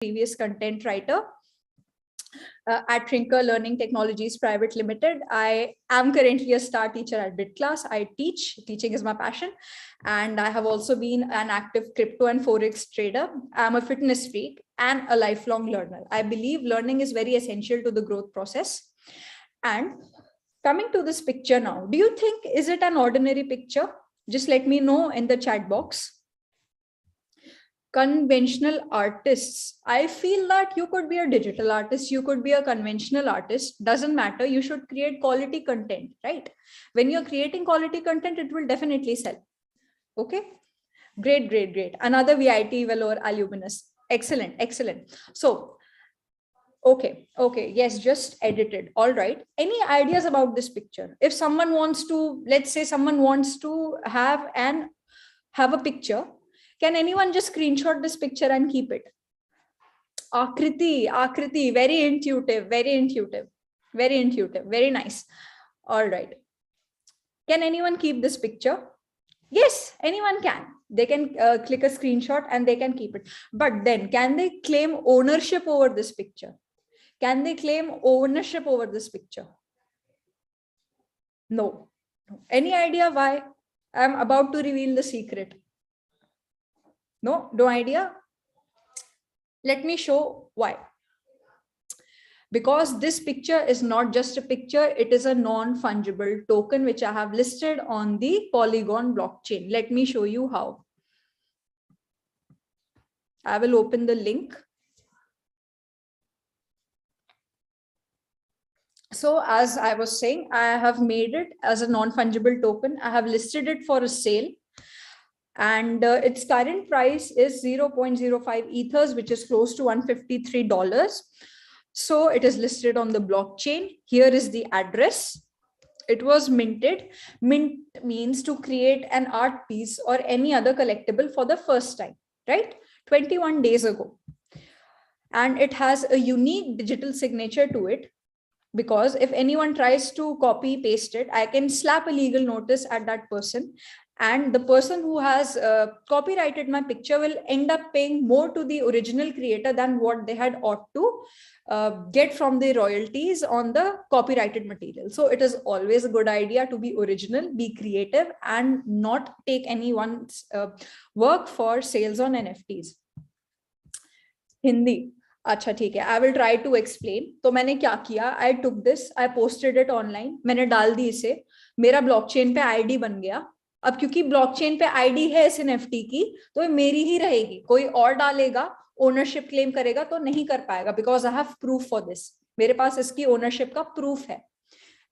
previous content writer at Trinker Learning Technologies Private Limited. I am currently a star teacher at BitClass. I teach. Teaching is my passion. And I have also been an active crypto and forex trader. I'm a fitness freak and a lifelong learner. I believe learning is very essential to the growth process. And coming to this picture now, do you think, is it an ordinary picture? Just let me know in the chat box. Conventional artists, I feel that you could be a digital artist, you could be a conventional artist, doesn't matter. You should create quality content, right? When you're creating quality content, it will definitely sell. Okay, great, great, great. Another VIT valor aluminous. Excellent, excellent. So okay, yes, just edited. All right, any ideas about this picture? If someone wants to, let's say someone wants to have a picture, can anyone just screenshot this picture and keep it? Akriti, very intuitive, very nice. All right, can anyone keep this picture? Yes, anyone can. They can click a screenshot and they can keep it. But then can they claim ownership over this picture? Can they claim ownership over this picture? No. Any idea why? I'm about to reveal the secret. No idea? Let me show why. Because this picture is not just a picture, it is a non-fungible token which I have listed on the Polygon blockchain. Let me show you how. I will open the link. So as I was saying, I have made it as a non-fungible token. I have listed it for a sale. And its current price is 0.05 ethers, which is close to $153. So it is listed on the blockchain. Here is the address. It was minted. Mint means to create an art piece or any other collectible for the first time, right? 21 days ago. And it has a unique digital signature to it, because if anyone tries to copy paste it, I can slap a legal notice at that person. And the person who has copyrighted my picture will end up paying more to the original creator than what they had ought to get from the royalties on the copyrighted material. So it is always a good idea to be original, be creative, and not take anyone's work for sales on NFTs. Hindi. अच्छा ठीक है, I will try to explain. तो मैंने क्या किया, I took this, I posted it online, मैंने डाल दी इसे, मेरा ब्लॉकचेन पे आईडी बन गया. अब क्योंकि ब्लॉकचेन पे आईडी है इस एनएफटी की, तो मेरी ही रहेगी. कोई और डालेगा, ओनरशिप क्लेम करेगा तो नहीं कर पाएगा, because I have proof for this. मेरे पास इसकी ओनरशिप का प्रूफ है,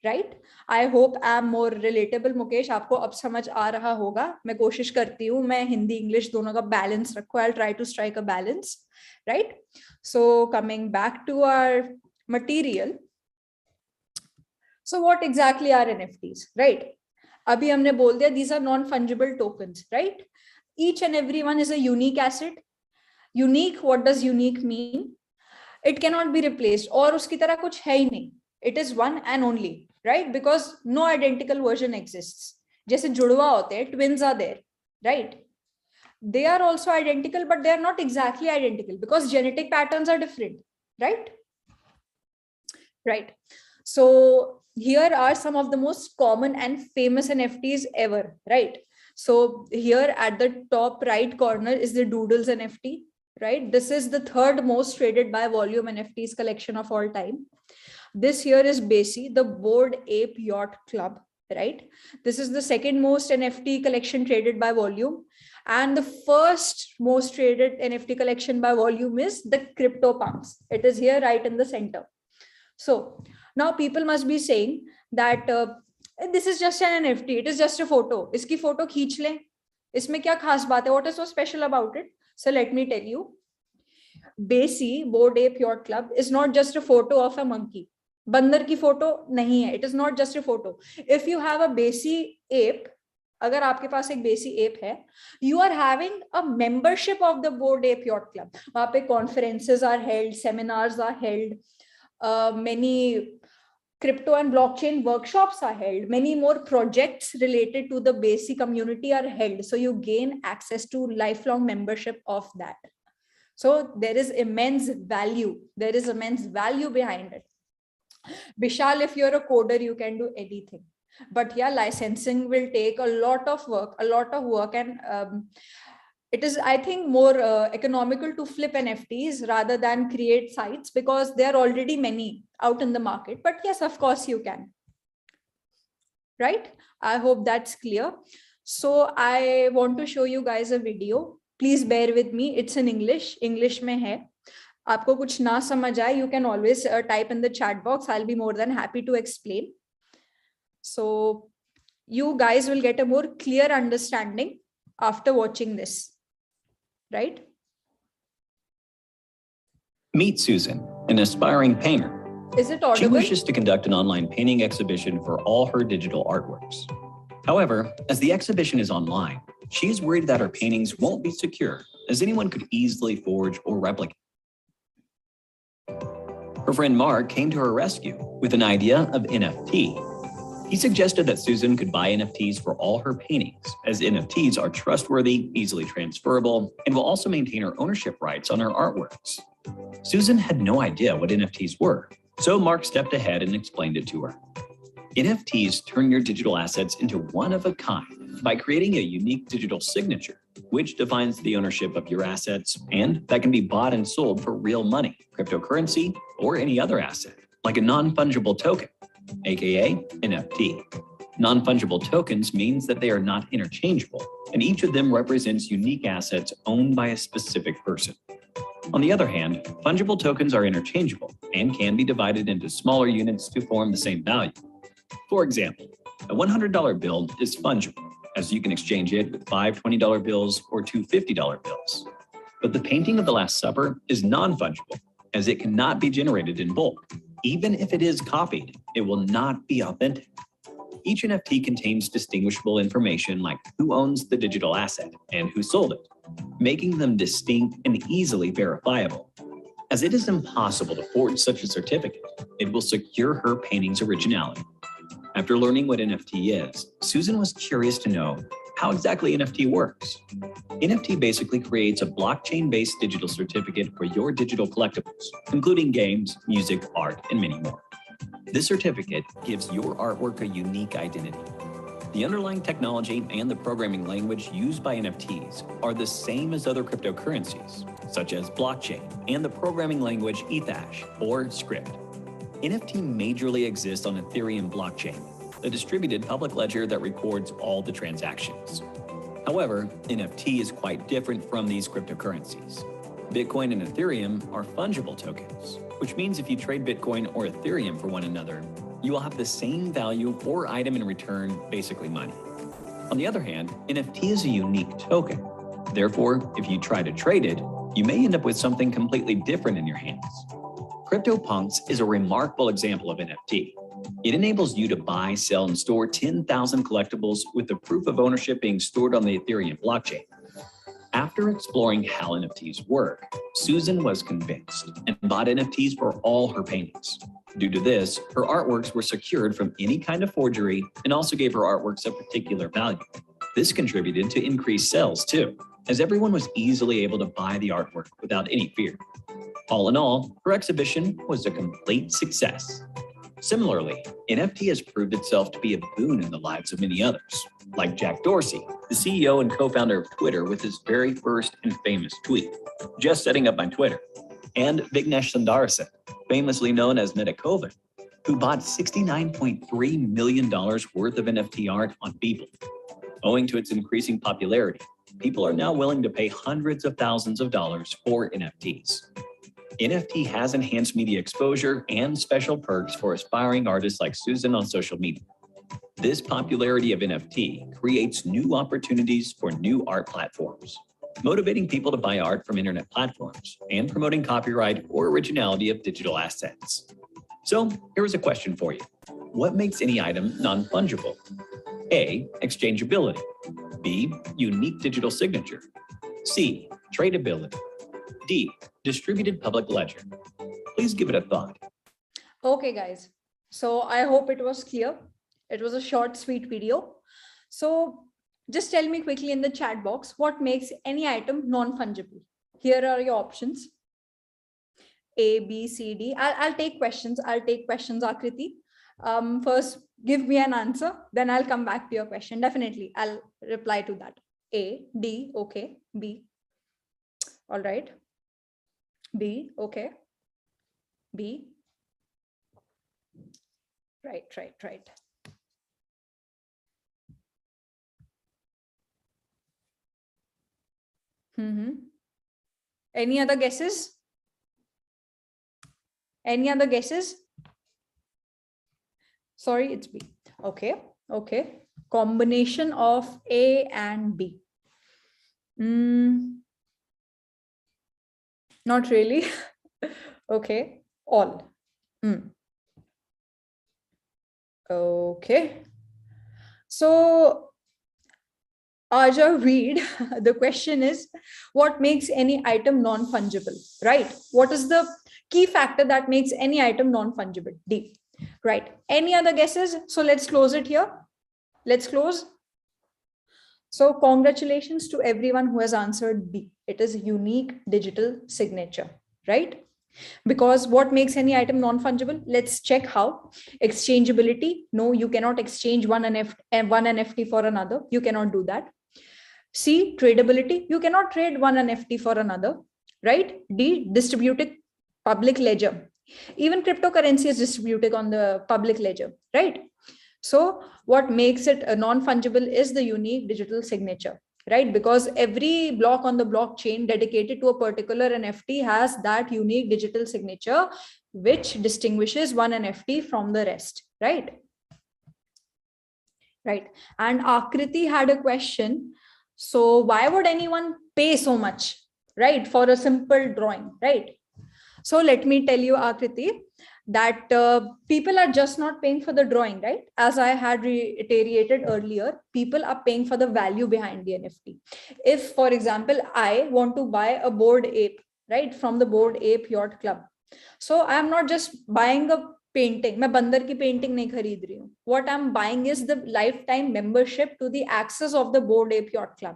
right? I hope I am more relatable. Mukesh, आपको अब समझ आ रहा होगा. मैं कोशिश करती हूँ मैं हिंदी इंग्लिश दोनों का बैलेंस रखूं. I try to strike a balance, right? So coming back to our material, so what exactly are NFTs, right? Abhi humne bol diya these are non-fungible tokens, right? Each and every one is a unique asset. Unique, what does unique mean? It cannot be replaced, और उसकी तरह कुछ है ही नहीं. It is one and only, right? Because no identical version exists. जैसे जुड़वा होते हैं, twins are there, right? They are also identical, but they are not exactly identical because genetic patterns are different, right? Right. So here are some of the most common and famous NFTs ever, right? So here at the top right corner is the Doodles NFT, right? This is the third most traded by volume NFTs collection of all time. This here is Basie, the Bored Ape Yacht Club, right? This is the second most NFT collection traded by volume. And the first most traded NFT collection by volume is the CryptoPunks. It is here right in the center. So now people must be saying that this is just an NFT. It is just a photo. Iski photo खींच ले. इसमें क्या खास बात है? What is so special about it? So let me tell you. Basie, Bored Ape Yacht Club, is not just a photo of a monkey. बंदर की photo नहीं है. It is not just a photo. If you have a Basie ape, अगर आपके पास एक बेसी ape है, you are having a membership of the Bored Ape Yacht Club. वहां पे conferences are held, seminars are held, many crypto and blockchain workshops are held, many more projects related to the basic community are held, so you gain access to lifelong membership of that. So there is immense value. There is immense value behind it. Vishal, if you're a coder, you can do anything. But yeah, licensing will take a lot of work, and it is, I think, more economical to flip NFTs rather than create sites, because there are already many out in the market. But yes, of course you can. Right? I hope that's clear. So I want to show you guys a video. Please bear with me. It's in English. English में है. आपको कुछ ना समझ आए, you can always type in the chat box. I'll be more than happy to explain. So you guys will get a more clear understanding after watching this, right? Meet Susan, an aspiring painter. Is it audible? She wishes to conduct an online painting exhibition for all her digital artworks. However, as the exhibition is online, she is worried that her paintings won't be secure, as anyone could easily forge or replicate. Her friend Mark came to her rescue with an idea of NFT. He suggested that Susan could buy NFTs for all her paintings, as NFTs are trustworthy, easily transferable, and will also maintain her ownership rights on her artworks. Susan had no idea what NFTs were, so Mark stepped ahead and explained it to her. NFTs turn your digital assets into one of a kind by creating a unique digital signature, which defines the ownership of your assets, and that can be bought and sold for real money, cryptocurrency, or any other asset, like a non-fungible token, aka NFT. Non-fungible tokens means that they are not interchangeable, and each of them represents unique assets owned by a specific person. On the other hand, fungible tokens are interchangeable and can be divided into smaller units to form the same value. For example, a $100 bill is fungible, as you can exchange it with 5 $20 bills or 2 $50 bills. But the painting of the Last Supper is non-fungible, as it cannot be generated in bulk. Even if it is copied, it will not be authentic. Each NFT contains distinguishable information like who owns the digital asset and who sold it, making them distinct and easily verifiable. As it is impossible to forge such a certificate, it will secure her painting's originality. After learning what NFT is, Susan was curious to know how exactly NFT works. NFT basically creates a blockchain-based digital certificate for your digital collectibles, including games, music, art, and many more. This certificate gives your artwork a unique identity. The underlying technology and the programming language used by NFTs are the same as other cryptocurrencies, such as blockchain and the programming language Ethash or Script. NFT majorly exists on Ethereum blockchain, a distributed public ledger that records all the transactions. However, NFT is quite different from these cryptocurrencies. Bitcoin and Ethereum are fungible tokens, which means if you trade Bitcoin or Ethereum for one another, you will have the same value or item in return, basically money. On the other hand, NFT is a unique token. Therefore, if you try to trade it, you may end up with something completely different in your hands. CryptoPunks is a remarkable example of NFT. It enables you to buy, sell, and store 10,000 collectibles with the proof of ownership being stored on the Ethereum blockchain. After exploring how NFTs work, Susan was convinced and bought NFTs for all her paintings. Due to this, her artworks were secured from any kind of forgery and also gave her artworks a particular value. This contributed to increased sales too, as everyone was easily able to buy the artwork without any fear. All in all, her exhibition was a complete success. Similarly, NFT has proved itself to be a boon in the lives of many others, like Jack Dorsey, the CEO and co-founder of Twitter with his very first and famous tweet, "Just setting up my Twitter," and Vignesh Sundarasan, famously known as Metakovan, who bought $69.3 million worth of NFT art on Beeple. Owing to its increasing popularity, people are now willing to pay hundreds of thousands of dollars for NFTs. NFT has enhanced media exposure and special perks for aspiring artists like Susan on social media. This popularity of NFT creates new opportunities for new art platforms, motivating people to buy art from internet platforms and promoting copyright or originality of digital assets. So here is a question for you. What makes any item non-fungible? A, exchangeability. B, unique digital signature. C, tradability. D, distributed public ledger. Please give it a thought. Okay, guys. So I hope it was clear. It was a short, sweet video. So just tell me quickly in the chat box, what makes any item non-fungible? Here are your options. A, B, C, D. I'll take questions. Akriti. First, give me an answer. Then I'll come back to your question. Definitely, I'll reply to that. A, D, okay. B. All right. B, okay. B. Right. Any other guesses? Any other guesses? Sorry, it's B. Okay. Combination of A and B. Not really. Okay. All. Okay. So, Aja, read. The question is, what makes any item non-fungible, right? What is the key factor that makes any item non-fungible? D, right? Any other guesses? So let's close it here. Let's close. So congratulations to everyone who has answered B. It is unique digital signature, right? Because what makes any item non-fungible? Let's check how. Exchangeability. No, you cannot exchange one NFT for another. You cannot do that. C, tradability. You cannot trade one NFT for another, right? D, distributed public ledger. Even cryptocurrency is distributed on the public ledger, right? So what makes it a non-fungible is the unique digital signature, right? Because every block on the blockchain dedicated to a particular NFT has that unique digital signature, which distinguishes one NFT from the rest, right? Right. And Akriti had a question. So why would anyone pay so much, right, for a simple drawing, right? So let me tell you, Akriti, that people are just not paying for the drawing, right? As I had reiterated earlier, people are paying for the value behind the NFT. If, for example, I want to buy a Bored Ape, right, from the Bored Ape Yacht Club. So I am not just buying a painting. मैं बंदर की painting नहीं खरीद रही हूँ. What I'm buying is the lifetime membership to the access of the Bored Ape Yacht Club.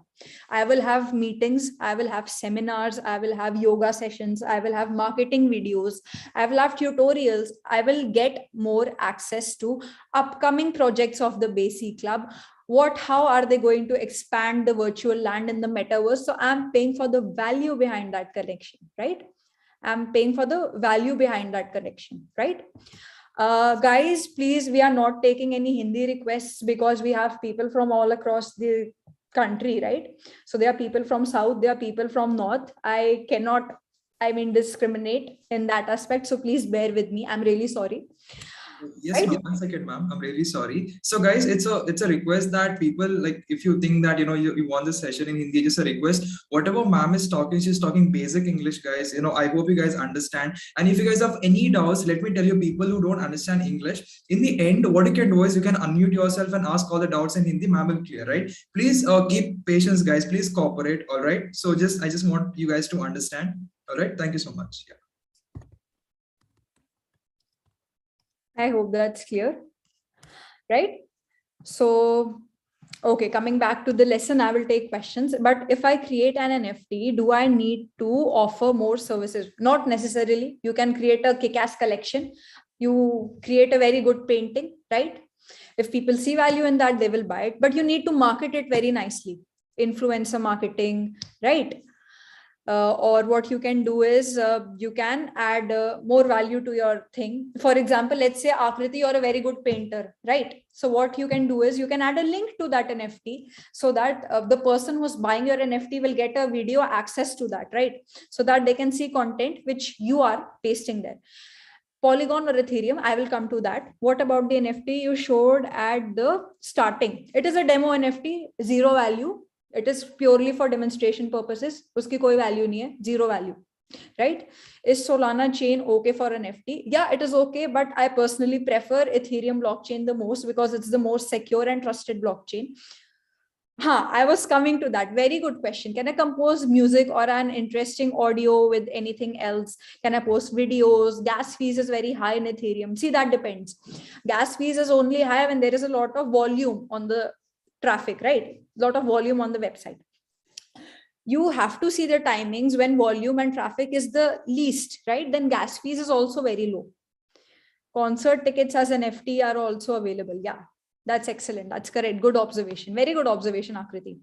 I will have meetings, I will have seminars, I will have yoga sessions, I will have marketing videos, I will have tutorials, I will get more access to upcoming projects of the Basi Club. How are they going to expand the virtual land in the metaverse? So I'm paying for the value behind that connection, right? I'm paying for the value behind that connection, right? Guys, please, we are not taking any Hindi requests because we have people from all across the country, right? So there are people from South, there are people from North. I cannot, discriminate in that aspect. So please bear with me. I'm really sorry. Yes, right? One second, ma'am. I'm really sorry. So, guys, it's a request that people, like, if you think that you want the session in Hindi, just a request. Whatever ma'am is talking, she's talking basic English, guys. I hope you guys understand. And if you guys have any doubts, let me tell you, people who don't understand English, in the end, what you can do is you can unmute yourself and ask all the doubts in Hindi. Ma'am will clear, right? Please keep patience, guys. Please cooperate. All right. So I just want you guys to understand. All right. Thank you so much. Yeah. I hope that's clear, right? So, okay, coming back to the lesson, I will take questions. But if I create an NFT, do I need to offer more services? Not necessarily. You can create a kick-ass collection. You create a very good painting, right? If people see value in that, they will buy it. But you need to market it very nicely. Influencer marketing, right? Or what you can do is you can add more value to your thing. For example, let's say Akriti, you're a very good painter, right? So what you can do is you can add a link to that NFT so that the person who's buying your NFT will get a video access to that, right? So that they can see content which you are pasting there. Polygon or Ethereum, I will come to that. What about the NFT you showed at the starting? It is a demo NFT, zero value. It is purely for demonstration purposes. Uski koi value nahi hai, zero value, right? Is Solana chain okay for an NFT? Yeah, it is okay, but I personally prefer Ethereum blockchain the most because it's the most secure and trusted blockchain. I was coming to that. Very good question. Can I compose music or an interesting audio with anything else? Can I post videos? Gas fees is very high in Ethereum. See, that depends. Gas fees is only high when there is a lot of volume on the traffic, right? A lot of volume on the website. you have to see the timings when volume and traffic is the least, right? Then gas fees is also very low. Concert tickets as an NFT are also available. Yeah, that's excellent. That's correct. Good observation. Very good observation, Akriti.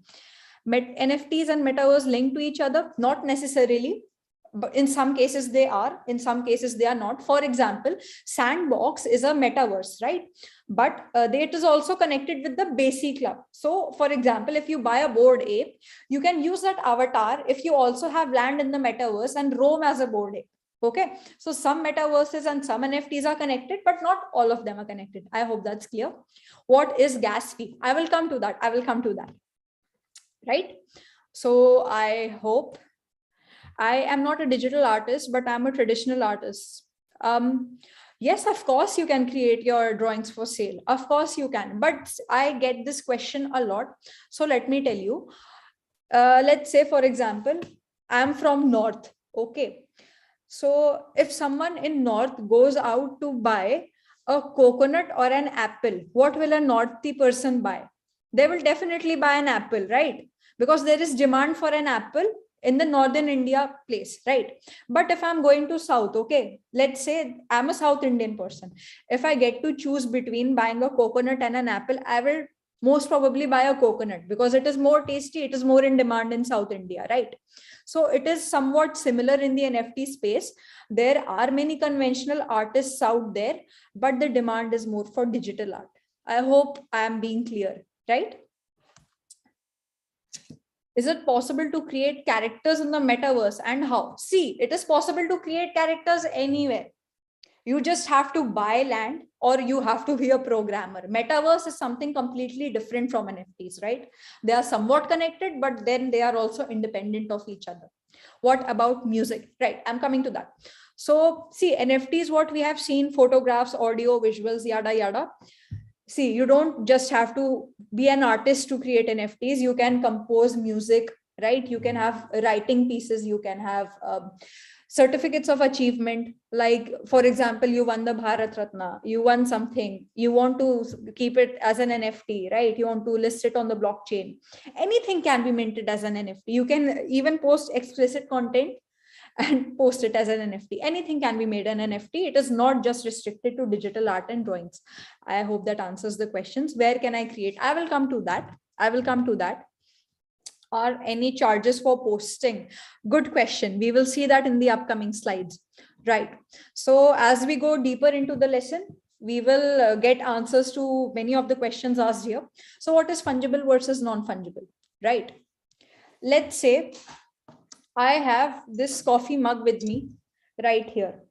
NFTs and metaverse linked to each other? Not necessarily. But in some cases they are, in some cases they are not. For example, Sandbox is a metaverse, right? But it is also connected with the Basic Club. So for example, if you buy a Bored Ape, you can use that avatar if you also have land in the metaverse and roam as a Bored Ape. Okay, so some metaverses and some NFTs are connected, but not all of them are connected. I hope that's clear. What is gas fee? I will come to that. I will come to that. Right? So I hope, I am not a digital artist, but I'm a traditional artist. Yes, of course, you can create your drawings for sale. Of course you can, but I get this question a lot. So let me tell you, let's say, for example, I'm from North. Okay. So if someone in North goes out to buy a coconut or an apple, what will a Northy person buy? They will definitely buy an apple, right? Because there is demand for an apple in the northern India place, right? But if I'm going to South, okay, let's say I'm a South Indian person. If I get to choose between buying a coconut and an apple, I will most probably buy a coconut because it is more tasty, it is more in demand in South India, right? So it is somewhat similar in the NFT space. There are many conventional artists out there, but the demand is more for digital art. I hope I am being clear, right? Is it possible to create characters in the metaverse, and how? See, it is possible to create characters anywhere. You just have to buy land or you have to be a programmer. Metaverse is something completely different from NFTs, right? They are somewhat connected, but then they are also independent of each other. What about music? Right, I'm coming to that. So see, NFTs, what we have seen, photographs, audio, visuals, yada, yada. See, you don't just have to be an artist to create NFTs. You can compose music, right? You can have writing pieces. You can have certificates of achievement. Like, for example, you won the Bharat Ratna, you won something, you want to keep it as an NFT, right? You want to list it on the blockchain. Anything can be minted as an NFT. You can even post explicit content and post it as an NFT. Anything can be made an NFT. It is not just restricted to digital art and drawings. I hope that answers the questions. Where can I create? I will come to that. I will come to that. Are any charges for posting? Good question. We will see that in the upcoming slides. Right. So as we go deeper into the lesson, we will get answers to many of the questions asked here. So what is fungible versus non-fungible? Right. Let's say I have this coffee mug with me right here.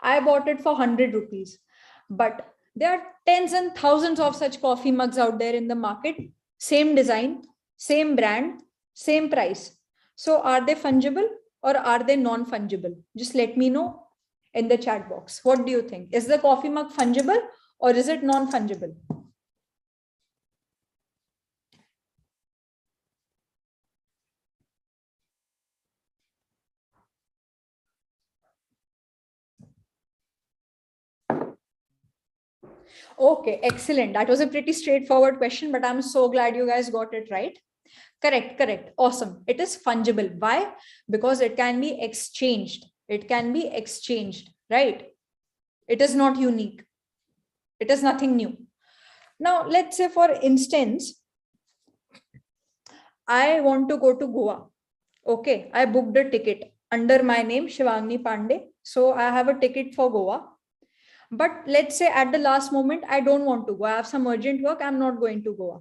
I bought it for 100 rupees, but there are tens and thousands of such coffee mugs out there in the market. Same design, same brand, same price. So are they fungible or are they non-fungible? Just let me know in the chat box. What do you think? Is the coffee mug fungible or is it non-fungible? Okay, excellent. That was a pretty straightforward question, but I'm so glad you guys got it right. Correct, correct. Awesome. It is fungible. Why? Because it can be exchanged. It can be exchanged, right? It is not unique. It is nothing new. Now, let's say, for instance, I want to go to Goa. Okay, I booked a ticket under my name, Shivangni Pandey. So I have a ticket for Goa. But let's say at the last moment, I don't want to go. I have some urgent work. I'm not going to Goa.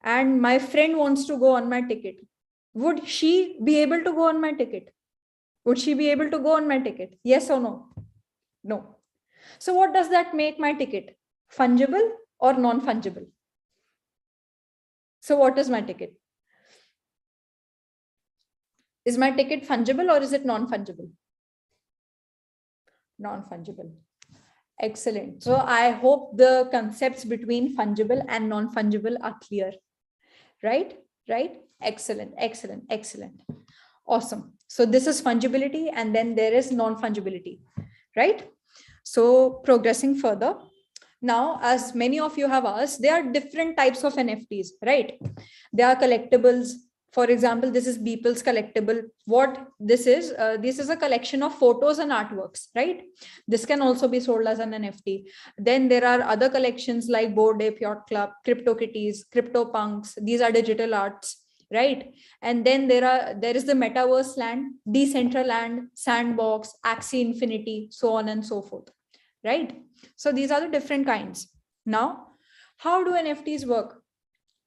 And my friend wants to go on my ticket. Would she be able to go on my ticket? Would she be able to go on my ticket? Yes or no? No. So what does that make my ticket? Fungible or non-fungible? So what is my ticket? Is my ticket fungible or is it non-fungible? Non-fungible. Excellent. So I hope the concepts between fungible and non-fungible are clear. Right? Right? Excellent, excellent, excellent. Awesome. So this is fungibility and then there is non-fungibility, right? So progressing further. Now, as many of you have asked, there are different types of NFTs, right? There are collectibles, For example, this is Beeple's collectible. What this is a collection of photos and artworks, right? This can also be sold as an NFT. Then there are other collections like Bored Ape Yacht Club, Crypto Kitties, Crypto Punks. These are digital arts, right? And then there is the Metaverse Land, Decentraland, Sandbox, Axie Infinity, so on and so forth, right? So these are the different kinds. Now, how do NFTs work?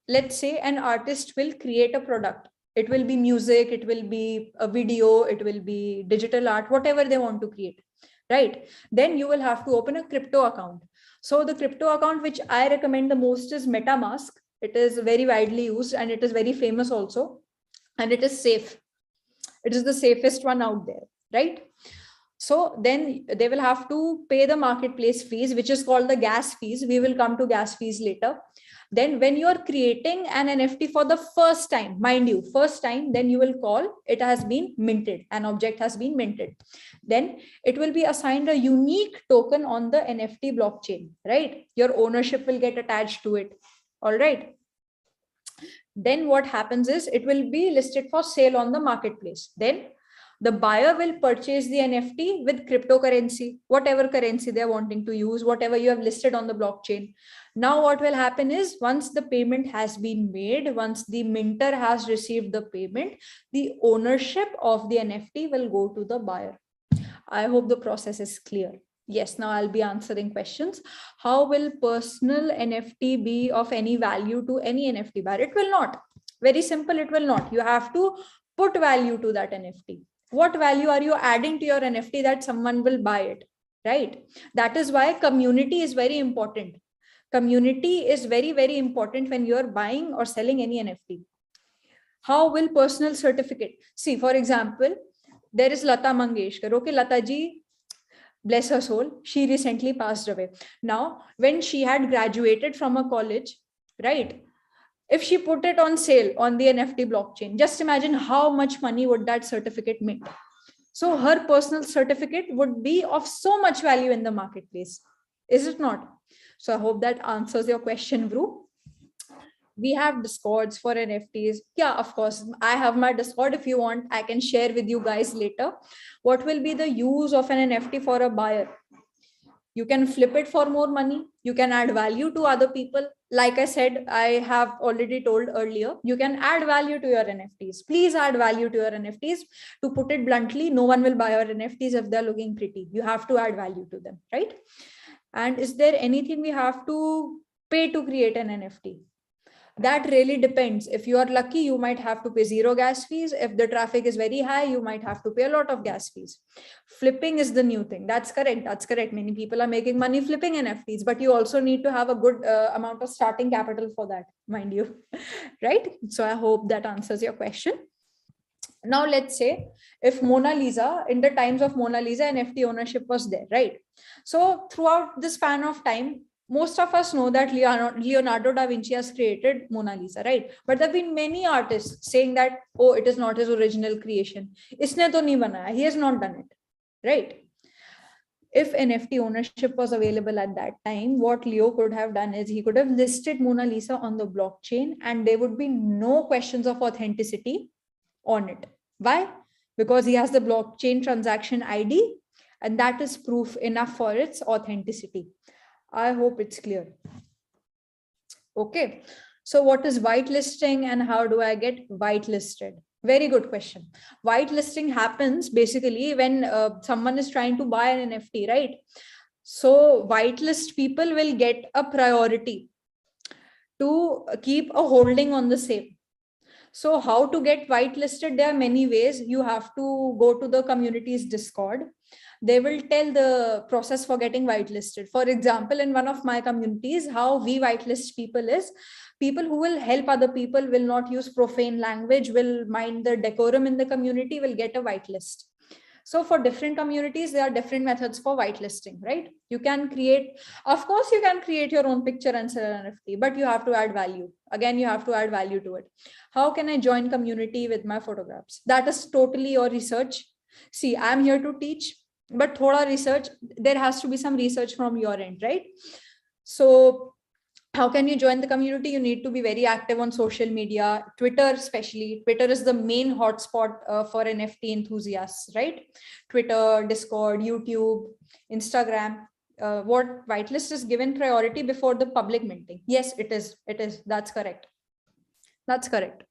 Let's say an artist will create a product. It will be music, it will be a video, it will be digital art, whatever they want to create, right? Then you will have to open a crypto account. So the crypto account which I recommend the most is MetaMask. It is very widely used and it is very famous also, and it is safe. It is the safest one out there, right? So then they will have to pay the marketplace fees, which is called the gas fees. We will come to gas fees later. Then when you are creating an NFT for the first time, mind you, first time, then you will call it has been minted, an object has been minted. Then it will be assigned a unique token on the NFT blockchain, right? Your ownership will get attached to it. All right. Then what happens is it will be listed for sale on the marketplace. Then the buyer will purchase the NFT with cryptocurrency, whatever currency they're wanting to use, whatever you have listed on the blockchain. Now, what will happen is once the payment has been made, once the minter has received the payment, the ownership of the NFT will go to the buyer. I hope the process is clear. Yes, now I'll be answering questions. How will personal NFT be of any value to any NFT buyer? It will not. Very simple, it will not. You have to put value to that NFT. What value are you adding to your NFT that someone will buy it, right? That is why community is very important. Community is very, very important when you're buying or selling any NFT. How will personal certificate? See, for example, there is Lata Mangeshkar. Okay, Lata ji, bless her soul, she recently passed away. Now, when she had graduated from a college, right? If she put it on sale on the NFT blockchain, just imagine how much money would that certificate make. So her personal certificate would be of so much value in the marketplace. Is it not? So I hope that answers your question, Vru. We have Discords for NFTs. Yeah, of course. I have my Discord. If you want, I can share with you guys later. What will be the use of an NFT for a buyer? You can flip it for more money. You can add value to other people. Like I said, I have already told earlier, you can add value to your NFTs. Please add value to your NFTs. To put it bluntly, no one will buy your NFTs if they're looking pretty. You have to add value to them, right? And is there anything we have to pay to create an NFT? That really depends. If you are lucky, you might have to pay zero gas fees. If the traffic is very high, you might have to pay a lot of gas fees. Flipping is the new thing. That's correct. That's correct. Many people are making money flipping NFTs, but you also need to have a good amount of starting capital for that, mind you, right? So I hope that answers your question. Now, let's say if Mona Lisa, in the times of Mona Lisa, NFT ownership was there, right? So throughout the span of time, most of us know that Leonardo da Vinci has created Mona Lisa, right? But there have been many artists saying that, oh, it is not his original creation. Isne to nahi banaya. He has not done it, right? If NFT ownership was available at that time, what Leo could have done is he could have listed Mona Lisa on the blockchain and there would be no questions of authenticity on it. Why? Because he has the blockchain transaction ID and that is proof enough for its authenticity. I hope it's clear. Okay. So what is whitelisting and how do I get whitelisted? Very good question. Whitelisting happens basically when someone is trying to buy an NFT, right? So whitelist people will get a priority to keep a holding on the same. So how to get whitelisted? There are many ways. You have to go to the community's Discord. They will tell the process for getting whitelisted. For example, in one of my communities, how we whitelist people is people who will help other people, will not use profane language, will mind the decorum in the community, will get a whitelist. So for different communities, there are different methods for whitelisting, right? You can create, of course, you can create your own picture and sell an NFT, but you have to add value. Again, you have to add value to it. How can I join community with my photographs? That is totally your research. See, I'm here to teach, but thoda research, there has to be some research from your end, right? So How can you join the community? You need to be very active on social media, Twitter especially. Twitter is the main hotspot for NFT enthusiasts, right? Twitter, Discord, YouTube, Instagram. What whitelist is given priority before the public minting? Yes, it is. It is. That's correct. That's correct.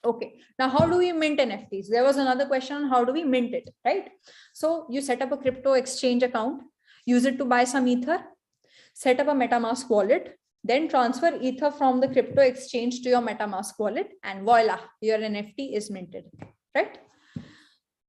Okay. Now, how do we mint NFTs? There was another question on how do we mint it, right? So you set up a crypto exchange account, use it to buy some Ether, set up a MetaMask wallet, then transfer Ether from the crypto exchange to your MetaMask wallet, and voila, your NFT is minted, right?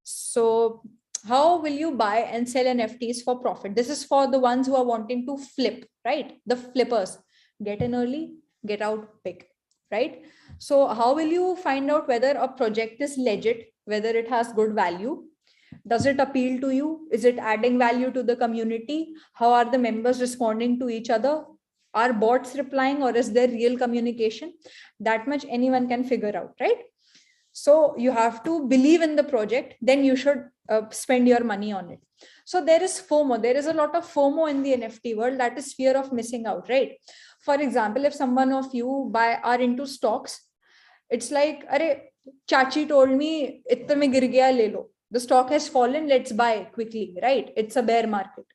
So how will you buy and sell NFTs for profit? This is for the ones who are wanting to flip, right? The flippers. Get in early, get out big, right? So how will you find out whether a project is legit, whether it has good value? Does it appeal to you? Is it adding value to the community? How are the members responding to each other? Are bots replying, or is there real communication? That much anyone can figure out, right? So you have to believe in the project, then you should spend your money on it. So there is FOMO. There is a lot of FOMO in the NFT world, that is fear of missing out, right? For example, if someone of you are into stocks, it's like, Are, Chachi told me, itne mein gir gaya, le lo. The stock has fallen, let's buy quickly, right? It's a bear market.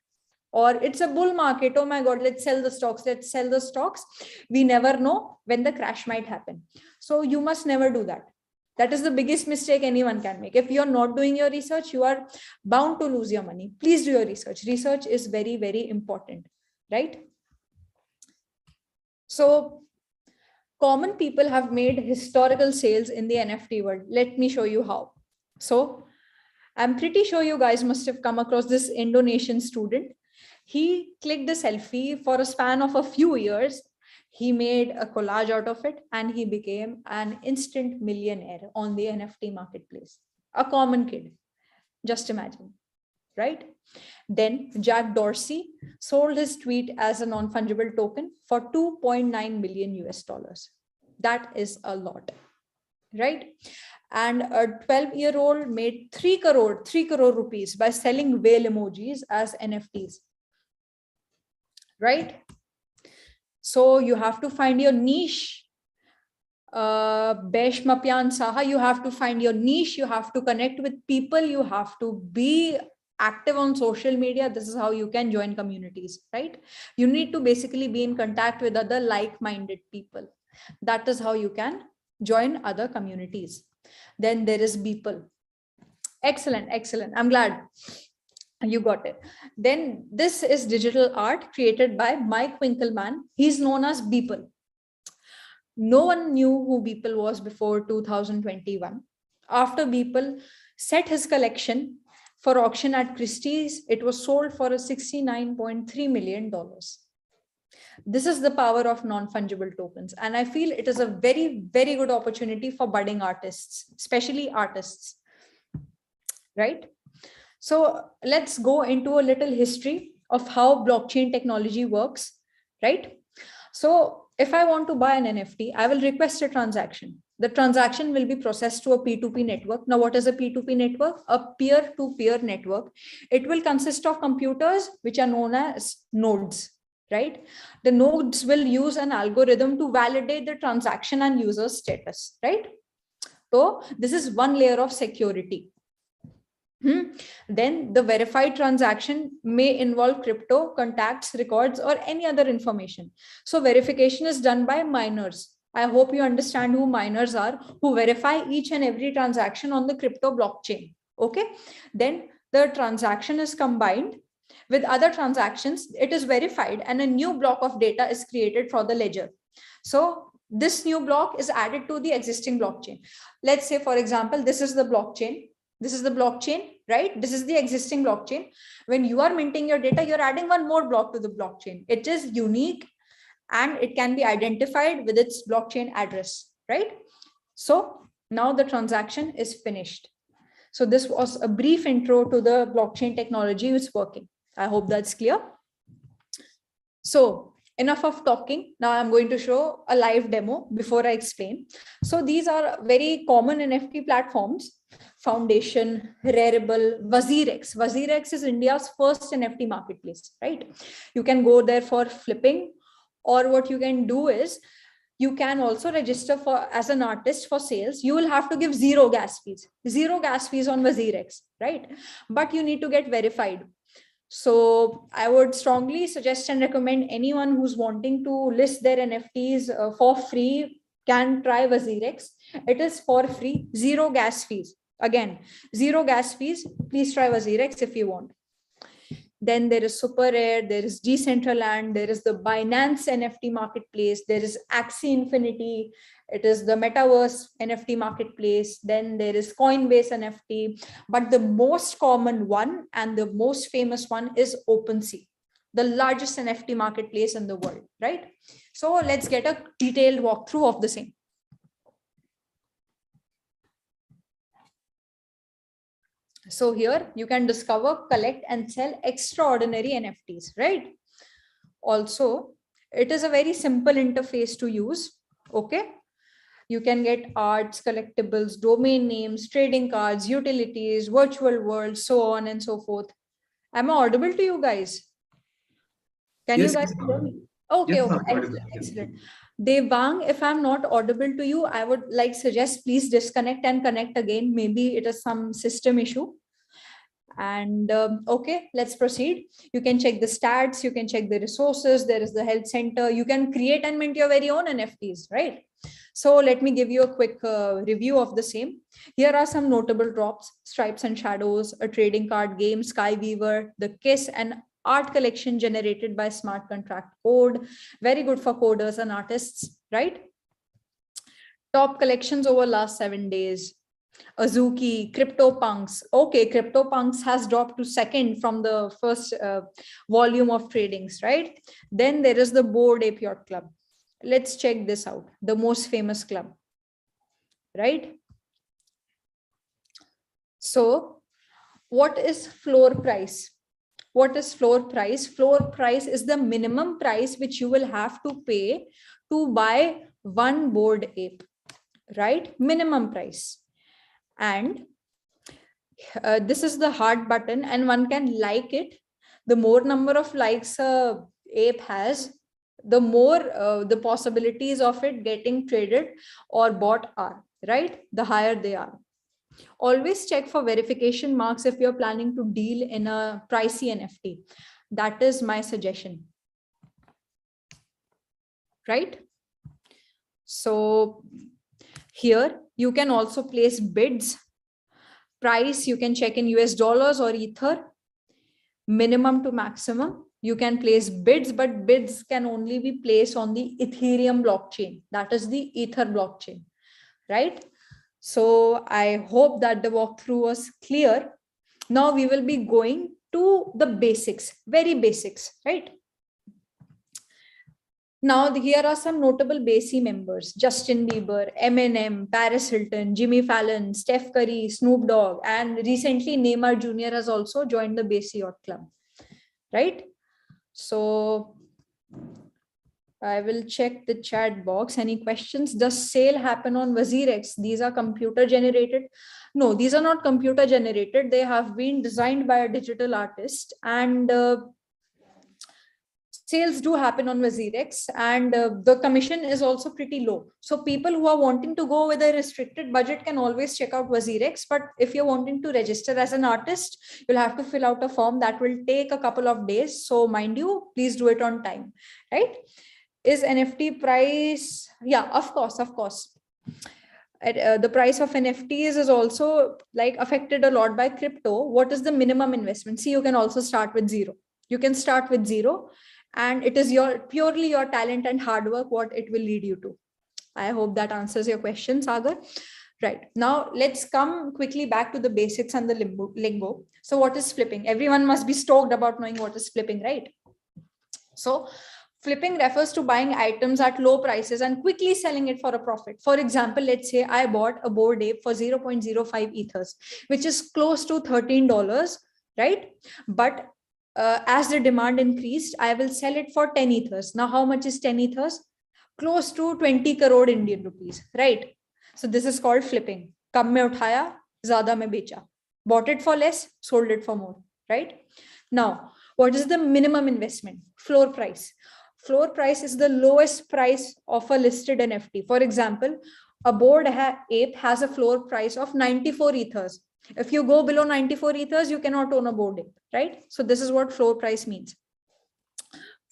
Or it's a bull market. Oh my God, let's sell the stocks. Let's sell the stocks. We never know when the crash might happen. So you must never do that. That is the biggest mistake anyone can make. If you're not doing your research, you are bound to lose your money. Please do your research. Research is very, very important, right? So common people have made historical sales in the NFT world. Let me show you how. So I'm pretty sure you guys must have come across this Indonesian student. He clicked a selfie for a span of a few years. He made a collage out of it and he became an instant millionaire on the NFT marketplace. A common kid, just imagine, right? Then Jack Dorsey sold his tweet as a non-fungible token for 2.9 million US dollars. That is a lot, right? And a 12-year-old made 3 crore rupees by selling whale emojis as NFTs, right? So you have to find your niche. Besh Mapyan Saha, you have to find your niche. You have to connect with people. You have to be active on social media. This is how you can join communities, right? You need to basically be in contact with other like-minded people. That is how you can join other communities. Then there is Beeple. Excellent, excellent. I'm glad you got it. Then this is digital art created by Mike Winkelmann. He's known as Beeple. No one knew who Beeple was before 2021. After Beeple set his collection for auction at Christie's, it was sold for a $69.3 million. This is the power of non-fungible tokens. And I feel it is a very, very good opportunity for budding artists, especially artists, right? So let's go into a little history of how blockchain technology works, right? So if I want to buy an NFT, I will request a transaction. The transaction will be processed to a P2P network. Now, what is a P2P network? A peer-to-peer network. It will consist of computers, which are known as nodes, right? The nodes will use an algorithm to validate the transaction and user status, right? So this is one layer of security. Then the verified transaction may involve crypto, contacts, records, or any other information. So verification is done by miners. I hope you understand who miners are, who verify each and every transaction on the crypto blockchain. Okay. Then the transaction is combined with other transactions. It is verified and a new block of data is created for the ledger. So this new block is added to the existing blockchain. Let's say, for example, this is the blockchain. This is the blockchain, right? This is the existing blockchain. When you are minting your data, you're adding one more block to the blockchain. It is unique and it can be identified with its blockchain address, right? So now the transaction is finished. So this was a brief intro to the blockchain technology which is working. I hope that's clear. So enough of talking. Now I'm going to show a live demo before I explain. So these are very common NFT platforms. Foundation, Rarible, WazirX. WazirX is India's first NFT marketplace, right? You can go there for flipping Or what you can do is, you can also register for as an artist for sales. You will have to give zero gas fees on WazirX, right? But you need to get verified. So I would strongly suggest and recommend anyone who's wanting to list their NFTs for free can try WazirX. It is for free, zero gas fees. Again, zero gas fees. Please try WazirX if you want. Then there is Super Rare, there is Decentraland, there is the Binance NFT marketplace, there is Axie Infinity, it is the Metaverse NFT marketplace, then there is Coinbase NFT. But the most common one and the most famous one is OpenSea, the largest NFT marketplace in the world, right? So let's get a detailed walkthrough of the same. So here you can discover, collect, and sell extraordinary NFTs, right? Also, it is a very simple interface to use. Okay. You can get arts, collectibles, domain names, trading cards, utilities, virtual worlds, so on and so forth. Am I audible to you guys? Can Yes, you guys hear me? Okay, yes, okay, excellent, excellent. Devang, if I'm not audible to you, I would like suggest please disconnect and connect again. Maybe it is some system issue. And okay, let's proceed. You can check the stats, you can check the resources, there is the health center, you can create and mint your very own NFTs, right? So let me give you a quick review of the same. Here are some notable drops: Stripes and Shadows, a trading card game, Skyweaver, the Kiss, and art collection generated by smart contract code. Very good for coders and artists, right? Top collections over last 7 days. Azuki, CryptoPunks. Okay, CryptoPunks has dropped to second from the first volume of tradings, right? Then there is the Bored Ape Yacht Club. Let's check this out. The most famous club, right? So what is floor price? What is floor price? Floor price is the minimum price which you will have to pay to buy one Bored Ape, right? Minimum price. And this is the heart button, and one can like it. The more number of likes a ape has, the more the possibilities of it getting traded or bought are, right? The higher they are. Always check for verification marks if you're planning to deal in a pricey NFT. That is my suggestion, right? So here you can also place bids. Price you can check in US dollars or Ether, minimum to maximum. You can place bids, but bids can only be placed on the Ethereum blockchain. That is the Ether blockchain, right? So I hope that the walkthrough was clear. Now we will be going to the basics, very basics, right? Now, here are some notable BASI members: Justin Bieber, Eminem, Paris Hilton, Jimmy Fallon, Steph Curry, Snoop Dogg, and recently Neymar Jr. has also joined the BASI Yacht Club, right? So I will check the chat box. Any questions? Does sale happen on WazirX? These are computer generated. No, these are not computer generated. They have been designed by a digital artist, and sales do happen on WazirX, and the commission is also pretty low. So people who are wanting to go with a restricted budget can always check out WazirX. But if you're wanting to register as an artist, you'll have to fill out a form that will take a couple of days. So mind you, please do it on time, right? Is NFT price? Yeah, of course, of course. The price of NFTs is also like affected a lot by crypto. What is the minimum investment? See, you can also start with zero. You can start with zero, and it is purely your talent and hard work what it will lead you to. I hope that answers your question, Sagar. Right, now let's come quickly back to the basics and the lingo. So what is flipping? Everyone must be stoked about knowing what is flipping, right? So flipping refers to buying items at low prices and quickly selling it for a profit. For example, let's say I bought a Bored Ape for 0.05 ethers, which is close to $13, right? But as the demand increased, I will sell it for 10 ethers. Now, how much is 10 ethers? Close to 20 crore Indian rupees, right? So this is called flipping. Kam mein uthaya, zyada mein becha. Bought it for less, sold it for more, right? Now, what is the minimum investment? Floor price. Floor price is the lowest price of a listed NFT. For example, a Bored Ape has a floor price of 94 ethers. If you go below 94 ethers, you cannot own a Bored Ape, right? So this is what floor price means.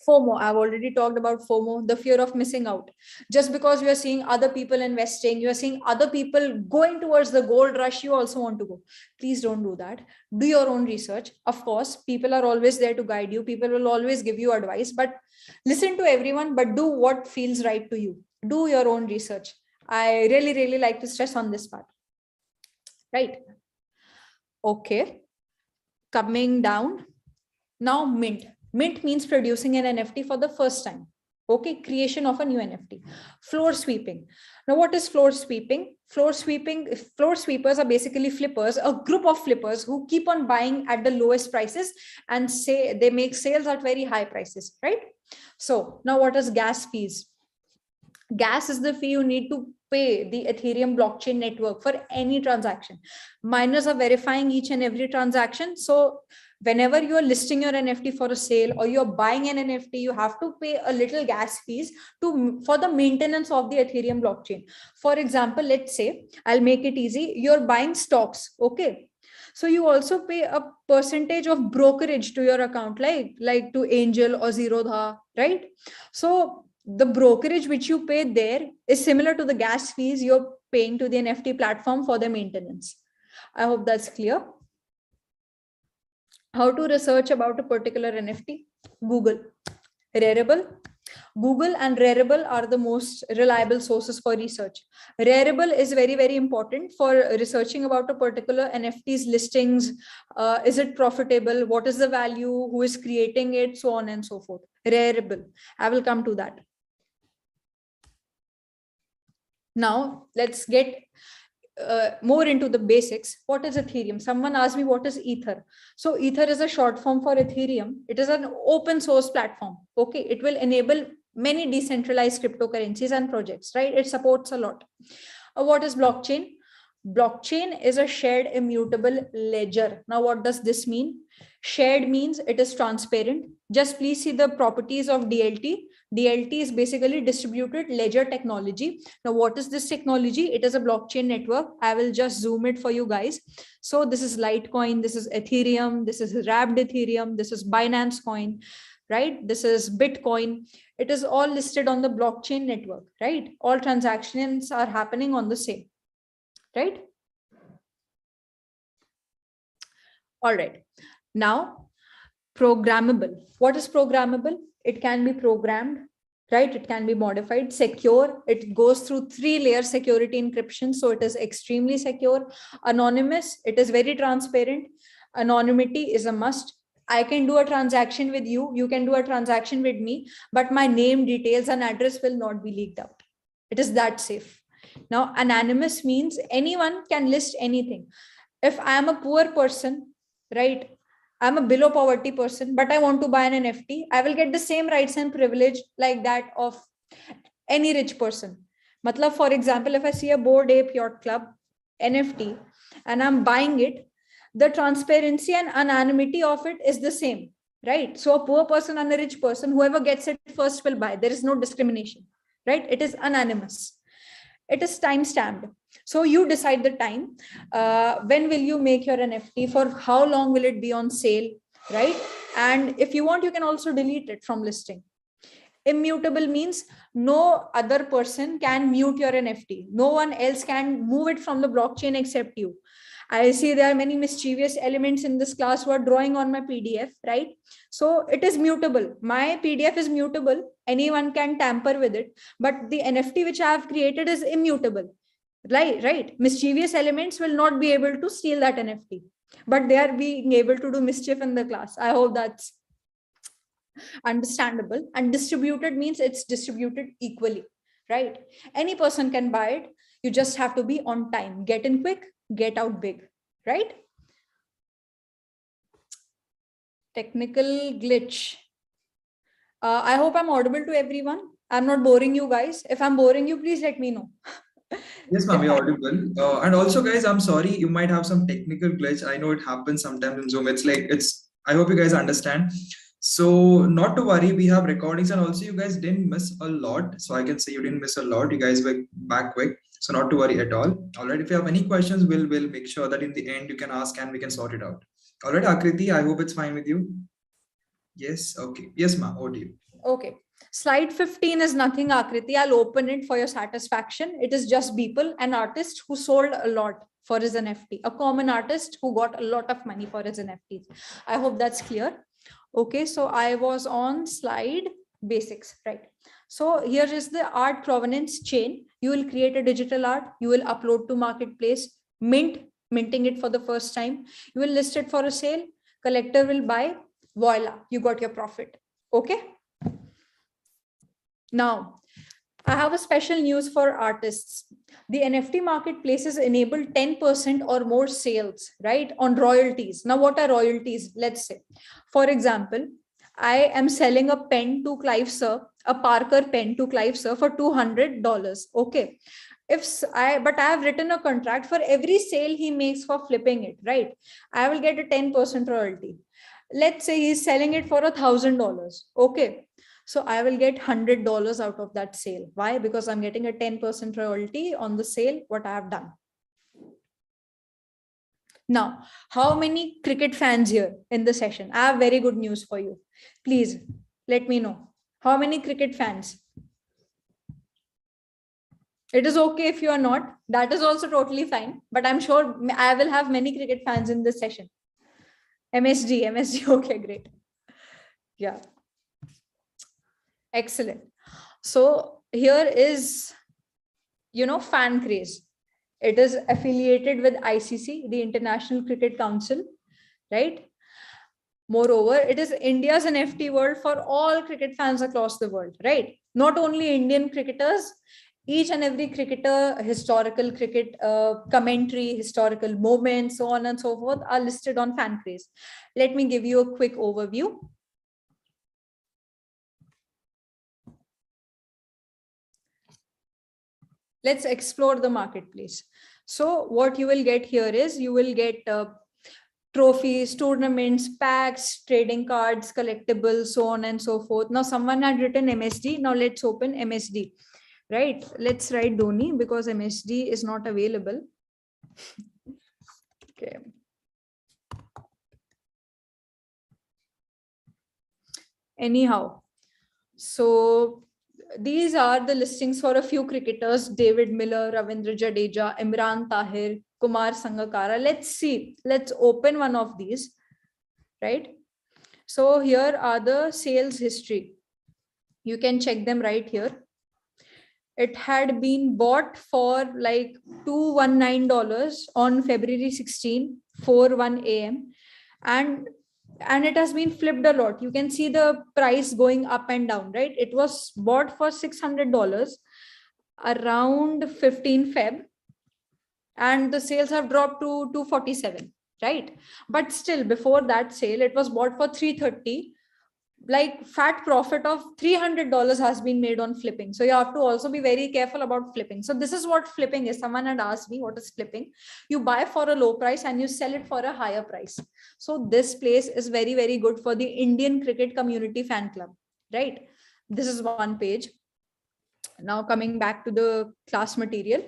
FOMO, I've already talked about FOMO, the fear of missing out. Just because you are seeing other people investing, you are seeing other people going towards the gold rush, you also want to go. Please don't do that. Do your own research. Of course, people are always there to guide you. People will always give you advice, but listen to everyone, but do what feels right to you. Do your own research. I really, really like to stress on this part. Right? Okay. Coming down. Now, mint. Mint means producing an NFT for the first time. Okay, creation of a new NFT. Floor sweeping. Now, what is floor sweeping? Floor sweepers are basically flippers, a group of flippers who keep on buying at the lowest prices and say they make sales at very high prices, right? So now what is gas fees? Gas is the fee you need to pay the Ethereum blockchain network for any transaction. Miners are verifying each and every transaction. So whenever you are listing your NFT for a sale or you're buying an NFT, you have to pay a little gas fees for the maintenance of the Ethereum blockchain. For example, let's say, I'll make it easy. You're buying stocks, okay? So you also pay a percentage of brokerage to your account, like to Angel or Zerodha, right? So the brokerage which you pay there is similar to the gas fees you're paying to the NFT platform for the maintenance. I hope that's clear. How to research about a particular NFT? Google. Rarible. Google and Rarible are the most reliable sources for research. Rarible is very, very important for researching about a particular NFT's listings. Is it profitable? What is the value? Who is creating it? So on and so forth. Rarible. I will come to that. Now, let's get more into the basics. What is Ethereum? Someone asked me, what is Ether? So Ether is a short form for Ethereum. It is an open source platform. Okay, it will enable many decentralized cryptocurrencies and projects, right? It supports a lot. What is blockchain? Blockchain is a shared immutable ledger. Now, what does this mean? Shared means it is transparent. Just please see the properties of DLT. DLT is basically distributed ledger technology. Now, what is this technology? It is a blockchain network. I will just zoom it for you guys. So this is Litecoin, this is Ethereum, this is wrapped Ethereum, this is Binance Coin, right? This is Bitcoin. It is all listed on the blockchain network, right? All transactions are happening on the same, right? All right. Now, programmable. What is programmable? It can be programmed, right? It can be modified. Secure. It goes through 3-layer security encryption. So it is extremely secure. Anonymous. It is very transparent. Anonymity is a must. I can do a transaction with you. You can do a transaction with me, but my name, details, and address will not be leaked out. It is that safe. Now, anonymous means anyone can list anything. If I am a poor person, right? I'm a below poverty person, but I want to buy an NFT. I will get the same rights and privilege like that of any rich person. Matlab, for example, if I see a Bored Ape Yacht Club NFT and I'm buying it, the transparency and anonymity of it is the same, right? So a poor person and a rich person, whoever gets it first will buy. There is no discrimination, right? It is anonymous. It is time stamped. So you decide the time. When will you make your NFT? For how long will it be on sale, right? And if you want, you can also delete it from listing. Immutable means no other person can mute your NFT. No one else can move it from the blockchain except you. I see there are many mischievous elements in this class who are drawing on my PDF, right? So it is mutable. My PDF is mutable. Anyone can tamper with it. But the NFT which I have created is immutable. Right? Mischievous elements will not be able to steal that NFT. But they are being able to do mischief in the class. I hope that's understandable. And distributed means it's distributed equally, right? Any person can buy it. You just have to be on time. Get in quick, get out big, right? Technical glitch. I hope I'm audible to everyone. I'm not boring you guys. If I'm boring you, please let me know. Yes, ma'am, you're audible. And also, guys, I'm sorry, you might have some technical glitch. I know it happens sometimes in Zoom. I hope you guys understand. So not to worry, we have recordings, and also you guys didn't miss a lot. So I can say you didn't miss a lot. You guys were back quick. So not to worry at all. All right. If you have any questions, we'll make sure that in the end you can ask and we can sort it out. All right, Akriti, I hope it's fine with you. Yes. Okay. Yes, ma'am. Over to you. Okay. Slide 15 is nothing, Akriti. I'll open it for your satisfaction. It is just people, an artist who sold a lot for his NFT, a common artist who got a lot of money for his NFTs. I hope that's clear. Okay, so I was on slide basics, right? So here is the art provenance chain. You will create a digital art, you will upload to marketplace, minting it for the first time. You will list it for a sale, collector will buy, voila, you got your profit. Okay. Now, I have a special news for artists. The NFT marketplaces enable 10% or more sales, right, on royalties. Now, what are royalties? Let's say, for example, I am selling a pen to Clive Sir, a Parker pen to Clive Sir for $200. Okay. But I have written a contract for every sale he makes for flipping it, right? I will get a 10% royalty. Let's say he's selling it for $1,000. Okay. So I will get $100 out of that sale. Why? Because I'm getting a 10% royalty on the sale, what I have done. Now, how many cricket fans here in the session? I have very good news for you. Please let me know. How many cricket fans? It is okay if you are not. That is also totally fine. But I'm sure I will have many cricket fans in this session. MSG. Okay, great. Yeah. Excellent. So here is, fan craze. It is affiliated with ICC, the International Cricket Council, right? Moreover, it is India's NFT world for all cricket fans across the world, right? Not only Indian cricketers, each and every cricketer, historical cricket commentary, historical moments, so on and so forth, are listed on fan craze. Let me give you a quick overview. Let's explore the marketplace. So what you will get here is you will get trophies, tournaments, packs, trading cards, collectibles, so on and so forth. Now someone had written MSD. Now let's open MSD, right? Let's write Dhoni because MSD is not available. Okay. Anyhow, so these are the listings for a few cricketers: David Miller, Ravindra Jadeja, Imran Tahir, Kumar Sangakkara. Let's see. Let's open one of these, right? So here are the sales history. You can check them right here. It had been bought for like $219 on February 16, 4:01 a.m. And it has been flipped a lot. You can see the price going up and down, right? It was bought for $600 around 15 Feb, and the sales have dropped to 247, right? But still, before that sale, it was bought for 330. Like fat profit of $300 has been made on flipping. So you have to also be very careful about flipping. So this is what flipping is. Someone had asked me, what is flipping? You buy for a low price and you sell it for a higher price. So this place is very, very good for the Indian cricket community fan club, right? This is one page. Now coming back to the class material.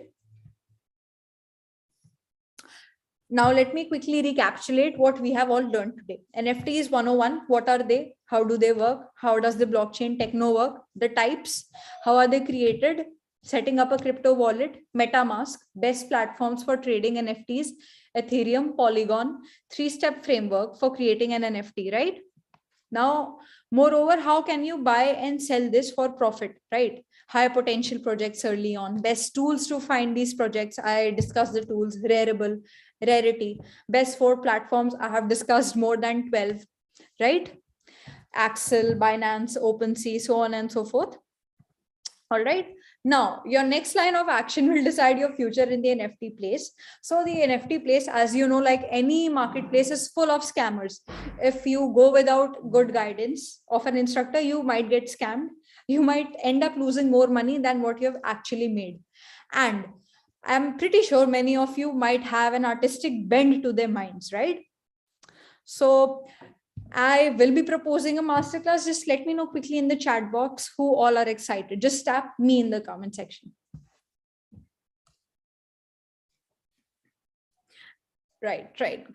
Now let me quickly recapitulate what we have all learned today. NFTs 101, what are they? How do they work? How does the blockchain techno work? The types, how are they created? Setting up a crypto wallet, MetaMask, best platforms for trading NFTs, Ethereum, Polygon, 3-step framework for creating an NFT, right? Now, moreover, how can you buy and sell this for profit, right? High potential projects early on, best tools to find these projects. I discussed the tools, Rareable, Rarity, best 4 platforms. I have discussed more than 12, right? Axel, Binance, OpenSea, so on and so forth. All right. Now, your next line of action will decide your future in the NFT place. So the NFT place, as you know, like any marketplace, is full of scammers. If you go without good guidance of an instructor, you might get scammed. You might end up losing more money than what you have actually made. And I'm pretty sure many of you might have an artistic bend to their minds, right? So I will be proposing a masterclass. Just let me know quickly in the chat box who all are excited. Just tap me in the comment section. Right. Great.